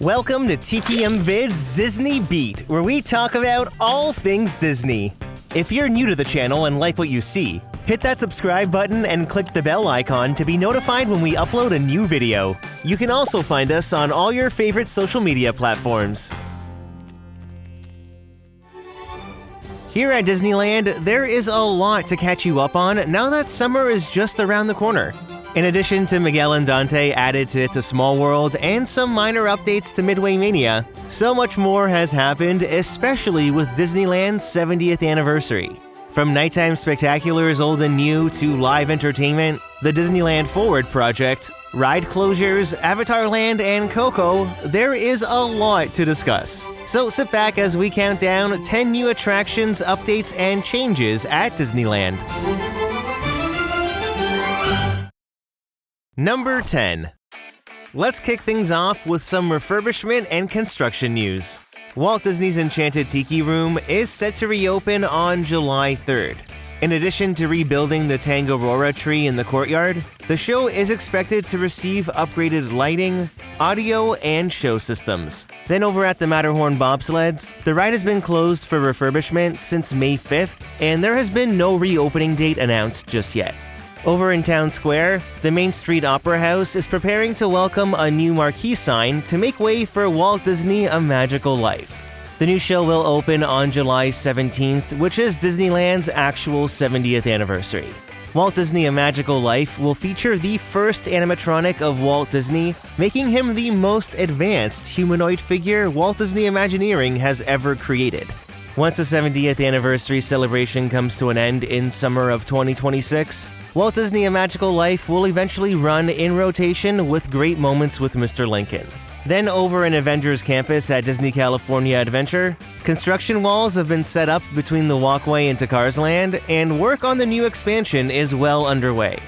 Welcome to TPM Vid's Disney Beat, where we talk about all things Disney. If you're new to the channel and like what you see, hit that subscribe button and click the bell icon to be notified when we upload a new video. You can also find us on all your favorite social media platforms. Here at Disneyland, there is a lot to catch you up on now that summer is just around the corner. In addition to Miguel Dante added to It's a Small World and some minor updates to Midway Mania, so much more has happened, especially with Disneyland's 70th anniversary. From nighttime spectaculars old and new to live entertainment, the Disneyland Forward project, ride closures, Avatar Land, and Coco, there is a lot to discuss. So sit back as we count down 10 new attractions, updates, and changes at Disneyland. Number 10. Let's kick things off with some refurbishment and construction news. Walt Disney's Enchanted Tiki Room is set to reopen on July 3rd. In addition to rebuilding the Tangaroora tree in the courtyard, the show is expected to receive upgraded lighting, audio, and show systems. Then over at the Matterhorn bobsleds, the ride has been closed for refurbishment since May 5th, and there has been no reopening date announced just yet. Over in Town Square, the Main Street Opera House is preparing to welcome a new marquee sign to make way for Walt Disney A Magical Life. The new show will open on July 17th, which is Disneyland's actual 70th anniversary. Walt Disney A Magical Life will feature the first animatronic of Walt Disney, making him the most advanced humanoid figure Walt Disney Imagineering has ever created. Once the 70th anniversary celebration comes to an end in summer of 2026, Walt Disney A Magical Life will eventually run in rotation with Great Moments with Mr. Lincoln. Then over in Avengers Campus at Disney California Adventure, construction walls have been set up between the walkway into Cars Land, and work on the new expansion is well underway.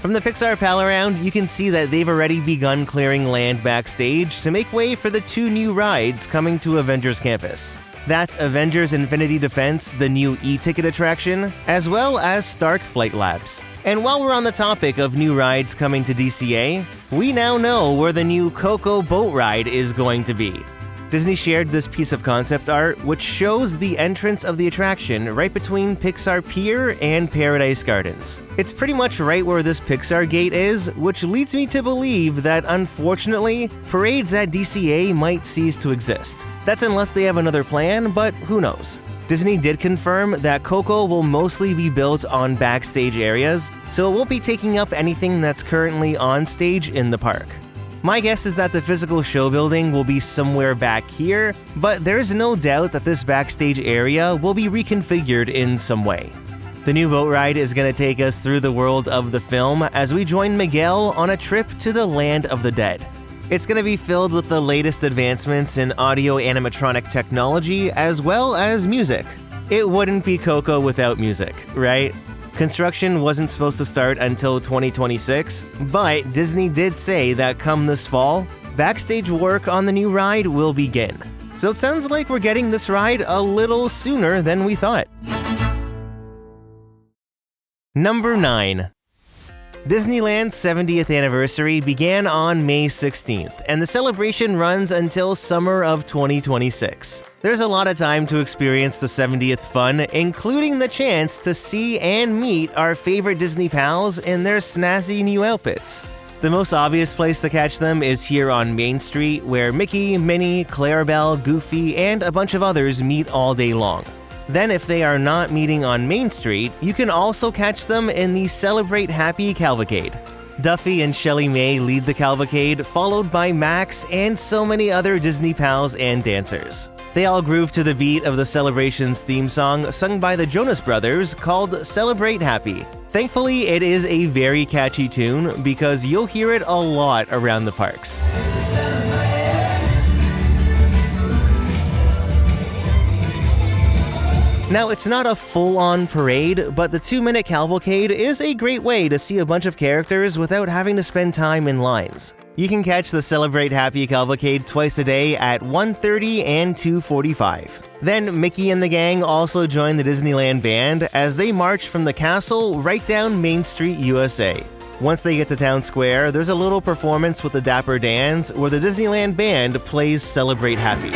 From the Pixar Pal Around, you can see that they've already begun clearing land backstage to make way for the two new rides coming to Avengers Campus. That's Avengers Infinity Defense, the new e-ticket attraction, as well as Stark Flight Labs. And while we're on the topic of new rides coming to DCA, we now know where the new Coco boat ride is going to be. Disney shared this piece of concept art, which shows the entrance of the attraction right between Pixar Pier and Paradise Gardens. It's pretty much right where this Pixar gate is, which leads me to believe that, unfortunately, parades at DCA might cease to exist. That's unless they have another plan, but who knows. Disney did confirm that Coco will mostly be built on backstage areas, so it won't be taking up anything that's currently on stage in the park. My guess is that the physical show building will be somewhere back here, but there's no doubt that this backstage area will be reconfigured in some way. The new boat ride is going to take us through the world of the film as we join Miguel on a trip to the Land of the Dead. It's going to be filled with the latest advancements in audio animatronic technology as well as music. It wouldn't be Coco without music, right? Construction wasn't supposed to start until 2026, but Disney did say that come this fall, backstage work on the new ride will begin. So it sounds like we're getting this ride a little sooner than we thought. Number 9. Disneyland's 70th anniversary began on May 16th, and the celebration runs until summer of 2026. There's a lot of time to experience the 70th fun, including the chance to see and meet our favorite Disney pals in their snazzy new outfits. The most obvious place to catch them is here on Main Street, where Mickey, Minnie, Clarabelle, Goofy, and a bunch of others meet all day long. Then if they are not meeting on Main Street, you can also catch them in the Celebrate Happy Cavalcade. Duffy and Shelly May lead the cavalcade, followed by Max and so many other Disney pals and dancers. They all groove to the beat of the celebration's theme song sung by the Jonas Brothers called Celebrate Happy. Thankfully, it is a very catchy tune because you'll hear it a lot around the parks. Now, it's not a full-on parade, but the 2-minute cavalcade is a great way to see a bunch of characters without having to spend time in lines. You can catch the Celebrate Happy Cavalcade twice a day at 1:30 and 2:45. Then Mickey and the gang also join the Disneyland Band as they march from the castle right down Main Street, USA. Once they get to Town Square, there's a little performance with the Dapper Dans where the Disneyland band plays Celebrate Happy.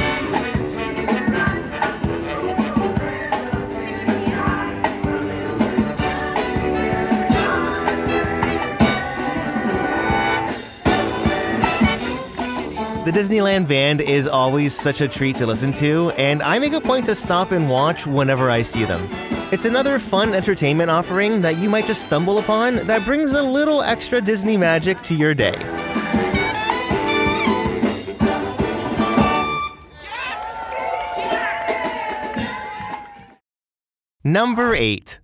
The Disneyland band is always such a treat to listen to, and I make a point to stop and watch whenever I see them. It's another fun entertainment offering that you might just stumble upon that brings a little extra Disney magic to your day. Number 8.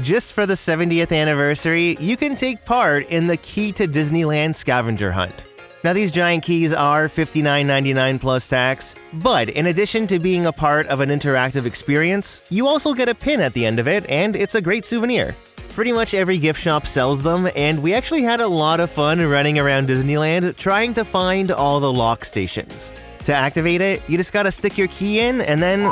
Just for the 70th anniversary, you can take part in the Key to Disneyland Scavenger Hunt. Now, these giant keys are $59.99 plus tax, but in addition to being a part of an interactive experience, you also get a pin at the end of it, and it's a great souvenir. Pretty much every gift shop sells them, and we actually had a lot of fun running around Disneyland trying to find all the lock stations. To activate it, you just gotta stick your key in, and then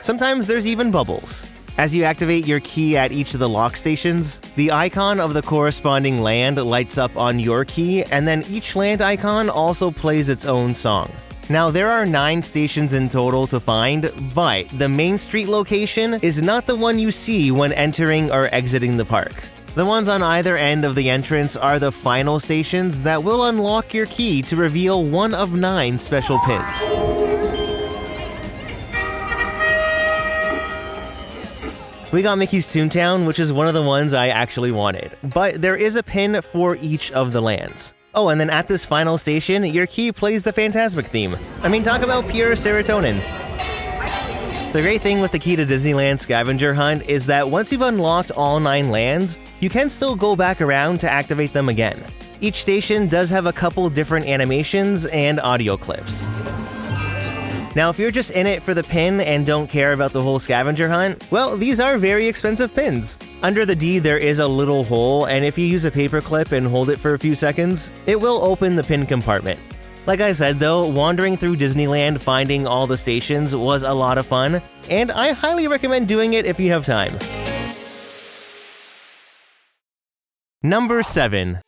sometimes there's even bubbles. As you activate your key at each of the lock stations, the icon of the corresponding land lights up on your key, and then each land icon also plays its own song. Now, there are 9 stations in total to find, but the Main Street location is not the one you see when entering or exiting the park. The ones on either end of the entrance are the final stations that will unlock your key to reveal one of 9 special pins. We got Mickey's Toontown, which is one of the ones I actually wanted, but there is a pin for each of the lands. Oh, and then at this final station, your key plays the Fantasmic theme. I mean, talk about pure serotonin. The great thing with the Key to Disneyland Scavenger Hunt is that once you've unlocked all 9 lands, you can still go back around to activate them again. Each station does have a couple different animations and audio clips. Now, if you're just in it for the pin and don't care about the whole scavenger hunt, well, these are very expensive pins. Under the D, there is a little hole, and if you use a paper clip and hold it for a few seconds, it will open the pin compartment. Like I said though, wandering through Disneyland finding all the stations was a lot of fun, and I highly recommend doing it if you have time. Number 7.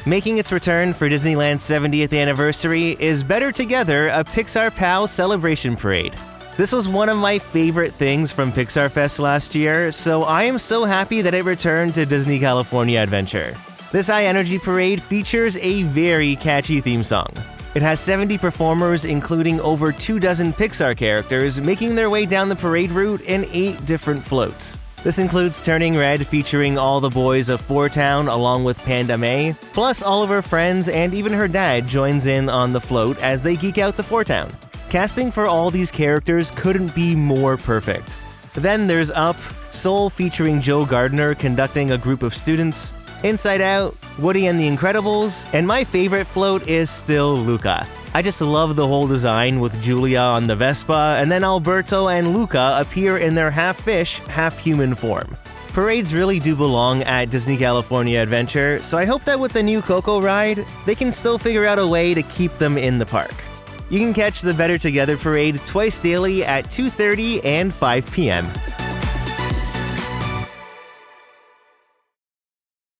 Making its return for Disneyland's 70th anniversary is Better Together, a Pixar POW celebration parade. This was one of my favorite things from Pixar Fest last year, so I am so happy that it returned to Disney California Adventure. This high-energy parade features a very catchy theme song. It has 70 performers, including over 24 Pixar characters, making their way down the parade route in 8 different floats. This includes Turning Red featuring all the boys of Four Town along with Panda May, plus all of her friends and even her dad joins in on the float as they geek out to Four Town. Casting for all these characters couldn't be more perfect. Then there's Up, Soul featuring Joe Gardner conducting a group of students, Inside Out, Woody and the Incredibles, and my favorite float is still Luca. I just love the whole design with Julia on the Vespa, and then Alberto and Luca appear in their half-fish, half-human form. Parades really do belong at Disney California Adventure, so I hope that with the new Coco ride, they can still figure out a way to keep them in the park. You can catch the Better Together parade twice daily at 2:30 and 5 p.m.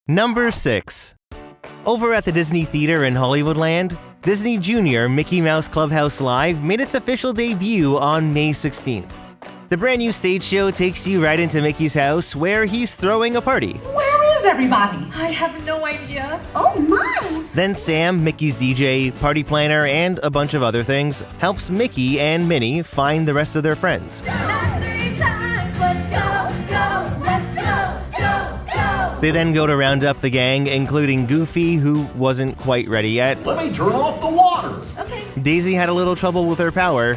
Number 6. Over at the Disney Theater in Hollywoodland, Disney Junior Mickey Mouse Clubhouse Live made its official debut on May 16th. The brand new stage show takes you right into Mickey's house where he's throwing a party. Where is everybody? I have no idea. Oh my! Then Sam, Mickey's DJ, party planner, and a bunch of other things, helps Mickey and Minnie find the rest of their friends. They then go to round up the gang, including Goofy, who wasn't quite ready yet. Let me turn off the water. Okay. Daisy had a little trouble with her power.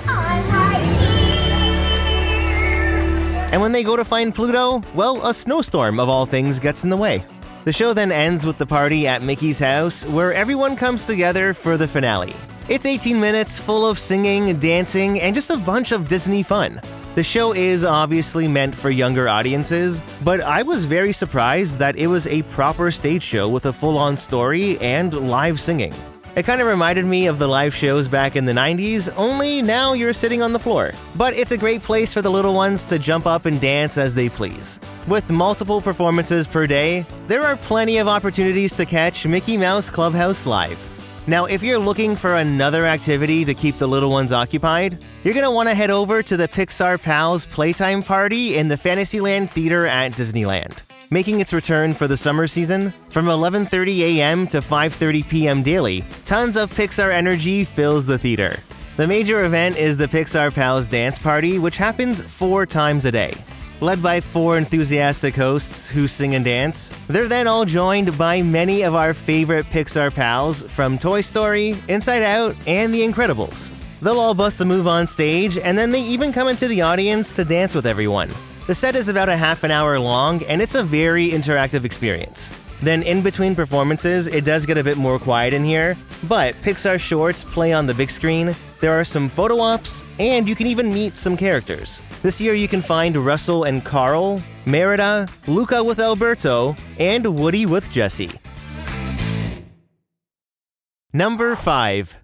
And when they go to find Pluto, well, a snowstorm of all things gets in the way. The show then ends with the party at Mickey's house, where everyone comes together for the finale. It's 18 minutes full of singing, dancing, and just a bunch of Disney fun. The show is obviously meant for younger audiences, but I was very surprised that it was a proper stage show with a full-on story and live singing. It kind of reminded me of the live shows back in the 90s, only now you're sitting on the floor. But it's a great place for the little ones to jump up and dance as they please. With multiple performances per day, there are plenty of opportunities to catch Mickey Mouse Clubhouse live. Now, if you're looking for another activity to keep the little ones occupied, you're going to want to head over to the Pixar Pals Playtime Party in the Fantasyland Theater at Disneyland. Making its return for the summer season, from 11:30 a.m. to 5:30 p.m. daily, tons of Pixar energy fills the theater. The major event is the Pixar Pals Dance Party, which happens 4 times a day. Led by 4 enthusiastic hosts who sing and dance, they're then all joined by many of our favorite Pixar pals from Toy Story, Inside Out, and The Incredibles. They'll all bust a move on stage, and then they even come into the audience to dance with everyone. The set is about a half an hour long, and it's a very interactive experience. Then in between performances, it does get a bit more quiet in here, but Pixar shorts play on the big screen, there are some photo ops, and you can even meet some characters. This year you can find Russell and Carl, Merida, Luca with Alberto, and Woody with Jessie. Number 5.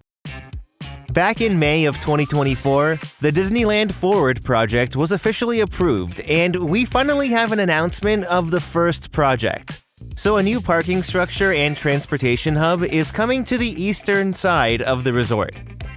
Back in May of 2024, the Disneyland Forward project was officially approved, and we finally have an announcement of the first project. So a new parking structure and transportation hub is coming to the eastern side of the resort.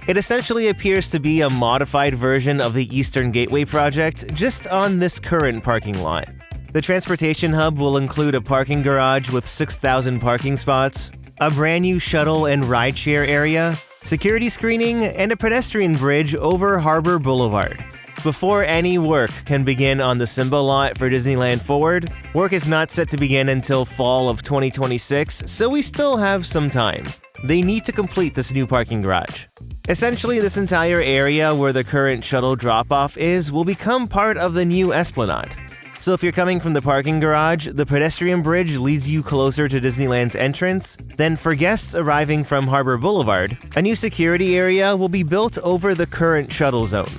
It essentially appears to be a modified version of the Eastern Gateway project, just on this current parking lot. The transportation hub will include a parking garage with 6,000 parking spots, a brand new shuttle and rideshare area, security screening, and a pedestrian bridge over Harbor Boulevard. Before any work can begin on the Simba lot for Disneyland Forward, work is not set to begin until fall of 2026, so we still have some time. They need to complete this new parking garage. Essentially, this entire area where the current shuttle drop-off is will become part of the new Esplanade. So if you're coming from the parking garage, the pedestrian bridge leads you closer to Disneyland's entrance. Then for guests arriving from Harbor Boulevard, a new security area will be built over the current shuttle zone.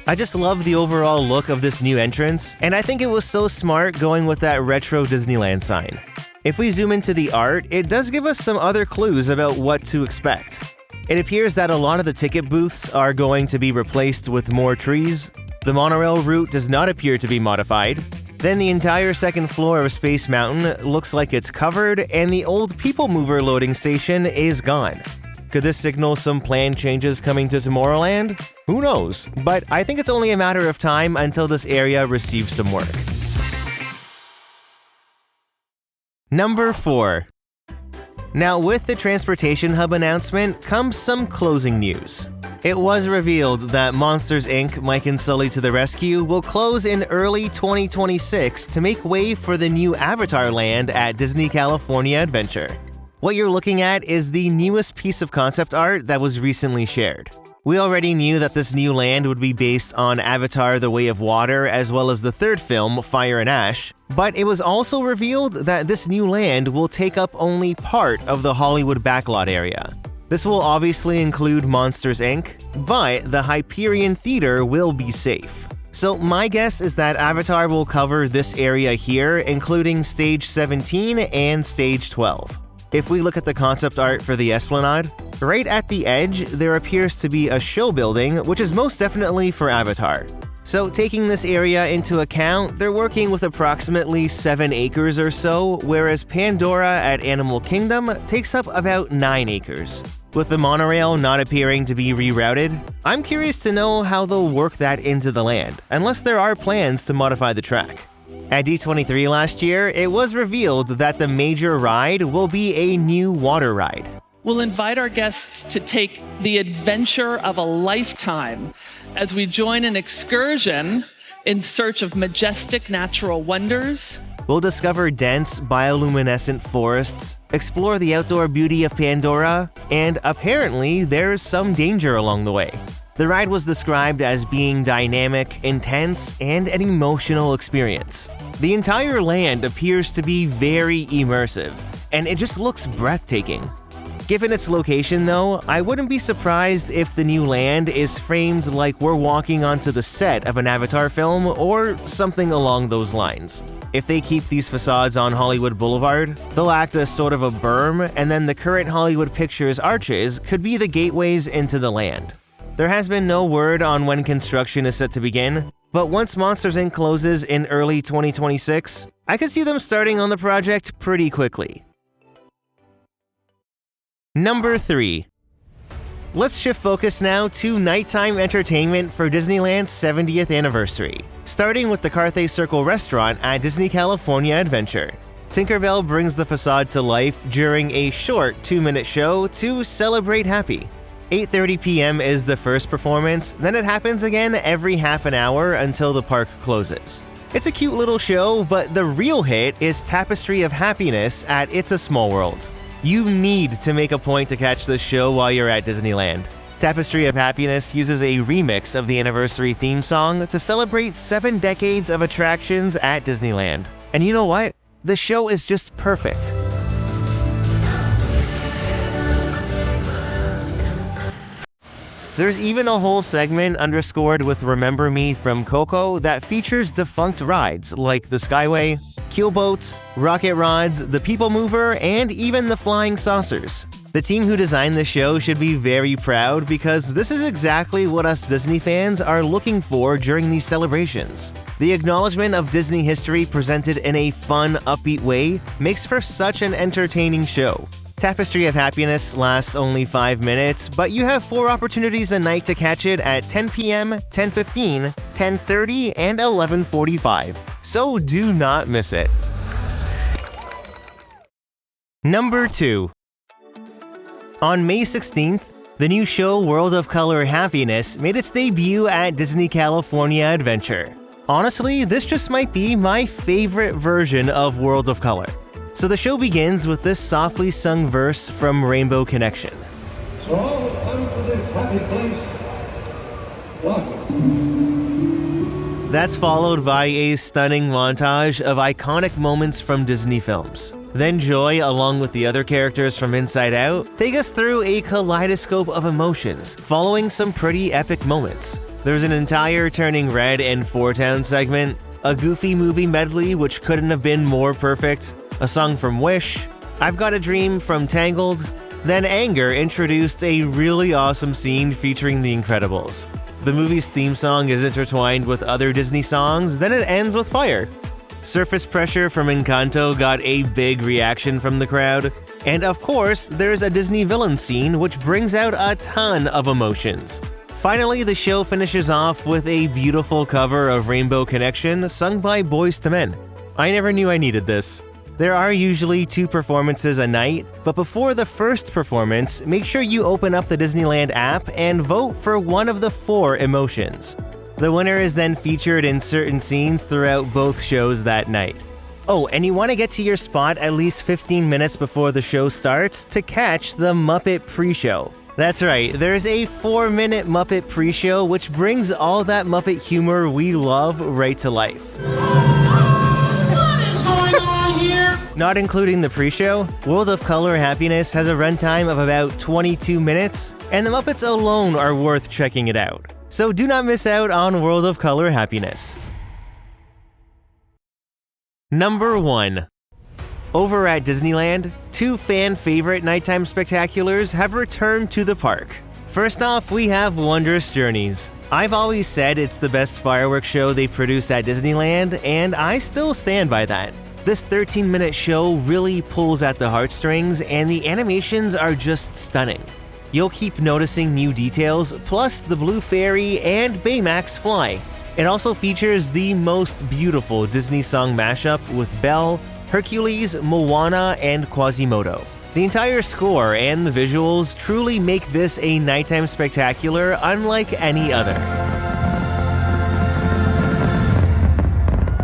I just love the overall look of this new entrance, and I think it was so smart going with that retro Disneyland sign. If we zoom into the art, it does give us some other clues about what to expect. It appears that a lot of the ticket booths are going to be replaced with more trees. The monorail route does not appear to be modified. Then the entire second floor of Space Mountain looks like it's covered, and the old People Mover loading station is gone. Could this signal some planned changes coming to Tomorrowland? Who knows, but I think it's only a matter of time until this area receives some work. Number 4. Now, with the Transportation Hub announcement comes some closing news. It was revealed that Monsters, Inc. Mike and Sully to the Rescue will close in early 2026 to make way for the new Avatar Land at Disney California Adventure. What you're looking at is the newest piece of concept art that was recently shared. We already knew that this new land would be based on Avatar: The Way of Water as well as the third film, Fire and Ash, but it was also revealed that this new land will take up only part of the Hollywood backlot area. This will obviously include Monsters, Inc., but the Hyperion Theater will be safe. So my guess is that Avatar will cover this area here, including Stage 17 and Stage 12. If we look at the concept art for the Esplanade, right at the edge there appears to be a show building, which is most definitely for Avatar. So taking this area into account, they're working with approximately 7 acres or so, whereas Pandora at Animal Kingdom takes up about 9 acres. With the monorail not appearing to be rerouted, I'm curious to know how they'll work that into the land, unless there are plans to modify the track. At D23 last year, it was revealed that the major ride will be a new water ride. We'll invite our guests to take the adventure of a lifetime as we join an excursion in search of majestic natural wonders. We'll discover dense, bioluminescent forests, explore the outdoor beauty of Pandora, and apparently there's some danger along the way. The ride was described as being dynamic, intense, and an emotional experience. The entire land appears to be very immersive, and it just looks breathtaking. Given its location though, I wouldn't be surprised if the new land is framed like we're walking onto the set of an Avatar film or something along those lines. If they keep these facades on Hollywood Boulevard, they'll act as sort of a berm, and then the current Hollywood Pictures arches could be the gateways into the land. There has been no word on when construction is set to begin, but once Monsters Inc. closes in early 2026, I could see them starting on the project pretty quickly. Number 3. Let's shift focus now to nighttime entertainment for Disneyland's 70th anniversary, starting with the Carthay Circle restaurant at Disney California Adventure. Tinkerbell brings the facade to life during a short 2-minute show to celebrate happy. 8:30 p.m. is the first performance, then it happens again every half an hour until the park closes. It's a cute little show, but the real hit is Tapestry of Happiness at It's a Small World. You need to make a point to catch this show while you're at Disneyland. Tapestry of Happiness uses a remix of the anniversary theme song to celebrate 7 decades of attractions at Disneyland. And you know what? The show is just perfect. There's even a whole segment underscored with Remember Me from Coco that features defunct rides like the Skyway, Keel Boats, Rocket Rods, the People Mover, and even the Flying Saucers. The team who designed the show should be very proud because this is exactly what us Disney fans are looking for during these celebrations. The acknowledgement of Disney history presented in a fun, upbeat way makes for such an entertaining show. Tapestry of Happiness lasts only 5 minutes, but you have 4 opportunities a night to catch it at 10 p.m., 10:15, 10:30, and 11:45. So do not miss it. Number 2. On May 16th, the new show World of Color Happiness made its debut at Disney California Adventure. Honestly, this just might be my favorite version of World of Color. So the show begins with this softly sung verse from Rainbow Connection. So all come to this happy place, welcome. That's followed by a stunning montage of iconic moments from Disney films. Then Joy, along with the other characters from Inside Out, take us through a kaleidoscope of emotions, following some pretty epic moments. There's an entire Turning Red and Four Town segment, a Goofy movie medley which couldn't have been more perfect, a song from Wish, I've Got a Dream from Tangled, then Anger introduced a really awesome scene featuring The Incredibles. The movie's theme song is intertwined with other Disney songs, then it ends with fire. Surface Pressure from Encanto got a big reaction from the crowd. And of course, there's a Disney villain scene which brings out a ton of emotions. Finally, the show finishes off with a beautiful cover of Rainbow Connection sung by Boyz II Men. I never knew I needed this. There are usually 2 performances a night, but before the first performance, make sure you open up the Disneyland app and vote for one of the 4 emotions. The winner is then featured in certain scenes throughout both shows that night. Oh, and you want to get to your spot at least 15 minutes before the show starts to catch the Muppet pre-show. That's right, there's a 4-minute Muppet pre-show which brings all that Muppet humor we love right to life. Not including the pre-show, World of Color Happiness has a runtime of about 22 minutes, and the Muppets alone are worth checking it out. So do not miss out on World of Color Happiness. Number 1. Over at Disneyland, 2 fan-favorite nighttime spectaculars have returned to the park. First off, we have Wondrous Journeys. I've always said it's the best fireworks show they've produced at Disneyland, and I still stand by that. This 13-minute show really pulls at the heartstrings, and the animations are just stunning. You'll keep noticing new details, plus the Blue Fairy and Baymax fly. It also features the most beautiful Disney song mashup with Belle, Hercules, Moana, and Quasimodo. The entire score and the visuals truly make this a nighttime spectacular unlike any other.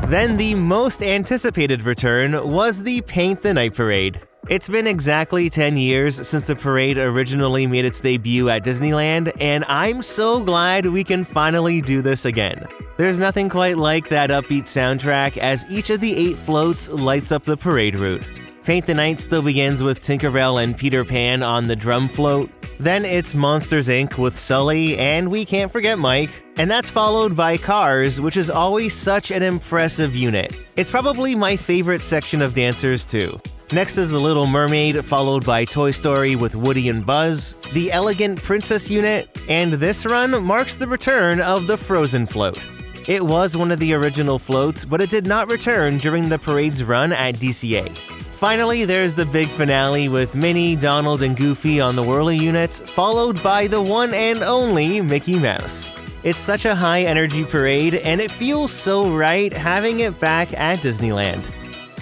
Then the most anticipated return was the Paint the Night Parade. It's been exactly 10 years since the parade originally made its debut at Disneyland, and I'm so glad we can finally do this again. There's nothing quite like that upbeat soundtrack as each of the 8 floats lights up the parade route. Paint the Night still begins with Tinkerbell and Peter Pan on the drum float. Then it's Monsters Inc. with Sully, and we can't forget Mike. And that's followed by Cars, which is always such an impressive unit. It's probably my favorite section of dancers too. Next is The Little Mermaid, followed by Toy Story with Woody and Buzz, the Elegant Princess unit, and this run marks the return of the Frozen float. It was one of the original floats, but it did not return during the parade's run at DCA. Finally, there's the big finale with Minnie, Donald, and Goofy on the Whirly units, followed by the one and only Mickey Mouse. It's such a high-energy parade, and it feels so right having it back at Disneyland.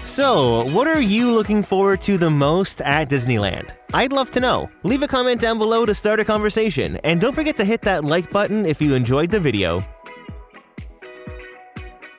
So, what are you looking forward to the most at Disneyland? I'd love to know. Leave a comment down below to start a conversation, and don't forget to hit that like button if you enjoyed the video.